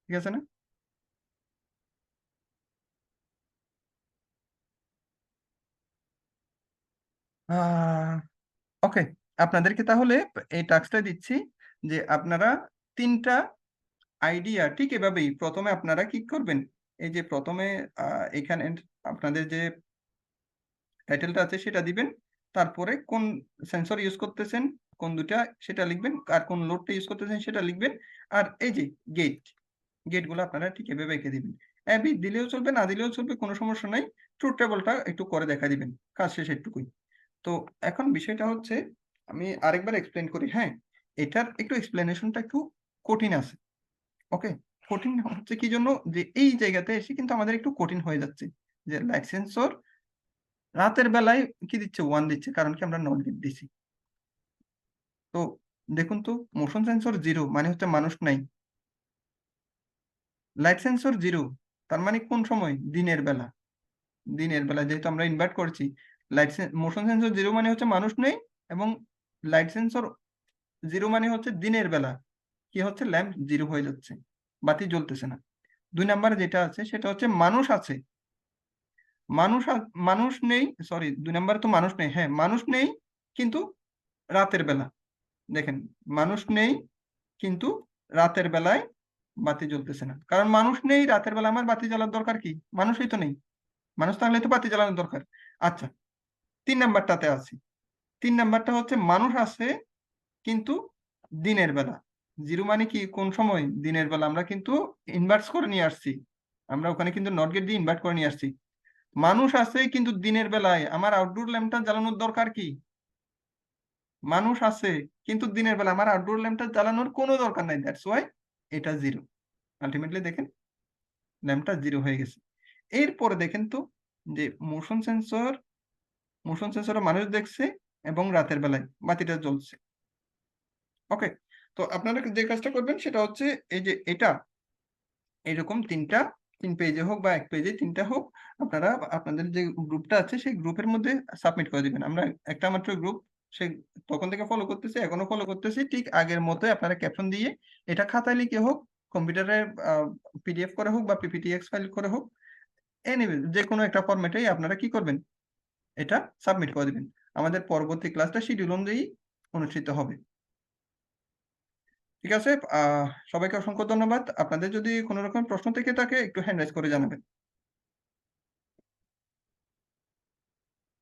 ঠিক আছে না? ওকে, আপনাদেরকে তাহলে এই টাস্কটা দিচ্ছি, যে আপনারা 3টা আইডিয়া ঠিক এভাবেই প্রথমে আপনারা কি করবেন, এই যে প্রথমে এখানে আপনাদের যে টাইটেলটা আছে সেটা দিবেন, তারপরে কোন সেন্সর ইউজ করতেছেন, কোন দুটা সেটা লিখবেন, আর কোন লোডটা ইউজ করতেছেন সেটা লিখবেন। আর এই যে গেটগুলো আপনারা ঠিক এভাবে এঁকে দিবেন। অ্যাবি দিলেও চলবে, না দিলেও চলবে, কোনো সমস্যা নাই। ট্রুথ টেবলটা একটু করে দেখা দিবেন, কাজ শেষ এটুকুই। তো এখন বিষয়টা হচ্ছে, আমি আরেকবার এক্সপ্লেন করি, হ্যাঁ। এটার একটু এক্সপ্লেনেশনটা একটু কঠিন আছে, ওকে। কঠিন হচ্ছে কি জন্য, যে এই জায়গাতে এসে কিন্তু আমাদের একটু কঠিন হয়ে যাচ্ছে, যে লাইট সেন্সর রাতের বেলায় কি দিচ্ছে, 1 দিচ্ছে, কারণ কি আমরা নট গেট দিছি। তো দেখুন তো, মোশন সেন্সর 0 মানে হচ্ছে মানুষ নাই, লাইট সেন্সর 0 তার মানে কোন সময়, দিনের বেলা। দিনের বেলা যেহেতু আমরা ইনভার্ট করছি, মোশন সেন্সর 0 মানে হচ্ছে মানুষ নেই, এবং লাইট সেন্সর 0 মানে হচ্ছে দিনের বেলা কি হচ্ছে, ল্যাম্প 0 হয়ে যাচ্ছে, বাতি জ্বলতেছে না। 2 নাম্বার যেটা আছে সেটা হচ্ছে মানুষ আছে, মানুষ নেই, সরি 2 নাম্বার তো মানুষ নেই, হ্যাঁ মানুষ নেই, কিন্তু রাতের বেলা, দেখেন মানুষ নেই কিন্তু রাতের বেলায় বাতি জ্বলতেছে না, কারণ মানুষ নেই রাতের বেলা, আমার বাতি জ্বালার দরকার কি, মানুষই তো নেই, মানুষ থাকলে তো বাতি জ্বালানোর দরকার। আচ্ছা, 3 নাম্বারটাতে আছি, 3 নাম্বারটা হচ্ছে মানুষ আছে কিন্তু দিনের বেলা। 0 মানে কি, কোন সময়, দিনের বেলা, আমরা কিন্তু ইনভার্স করে নিয়ে আসছি, আমরা ওখানে কিন্তু নট গেট দিয়ে ইনভার্ট করে নিয়ে আসছি। মানুষ আছে কিন্তু দিনের বেলায়, আমার আউটডোর ল্যাম্পটা জ্বালানোর দরকার কি, মানুষ আছে কিন্তু দিনের বেলা, আমার আউটডোর ল্যাম্পটা জ্বালানোর কোনো দরকার নাই, দ্যাটস ওয়াই এটা 0। আলটিমেটলি দেখেন ল্যাম্পটা 0 হয়ে গেছে। এরপরে দেখেন তো, যে মোশন সেন্সরে মানুষ দেখছে এবং রাতের বেলায় বাতিটা জ্বলছে, ওকে। তো আপনারা যে কাজটা করবেন সেটা হচ্ছে, এই যে এটা এরকম 3 পেজে হোক বা 1 পেজে 3টা হোক, আপনারা আপনাদের যে গ্রুপটা আছে সেই গ্রুপের মধ্যে সাবমিট করে দিবেন। আমরা একটা মাত্র গ্রুপ, সে তখন থেকে ফলো করতেছি, এখনো ফলো করতেছি, ঠিক আগের মতোই আপনারা ক্যাপশন দিয়ে এটা খাতায় লিখে হোক, কম্পিউটারে পিডিএফ করে হোক বা পিপিটিএক্স ফাইল করে হোক, এনিওয়ে যে কোনো একটা ফরম্যাটেই আপনারা কি করবেন, এটা সাবমিট করে দিবেন। আমাদের পরবর্তী ক্লাসটা শিডিউল অনুযায়ী অনুষ্ঠিত হবে। ঠিক আছে? সবাইকে অসংখ্য ধন্যবাদ। আপনাদের যদি কোনো রকম প্রশ্ন থেকে থাকে একটু হ্যান্ড রাইজ করে জানাবেন।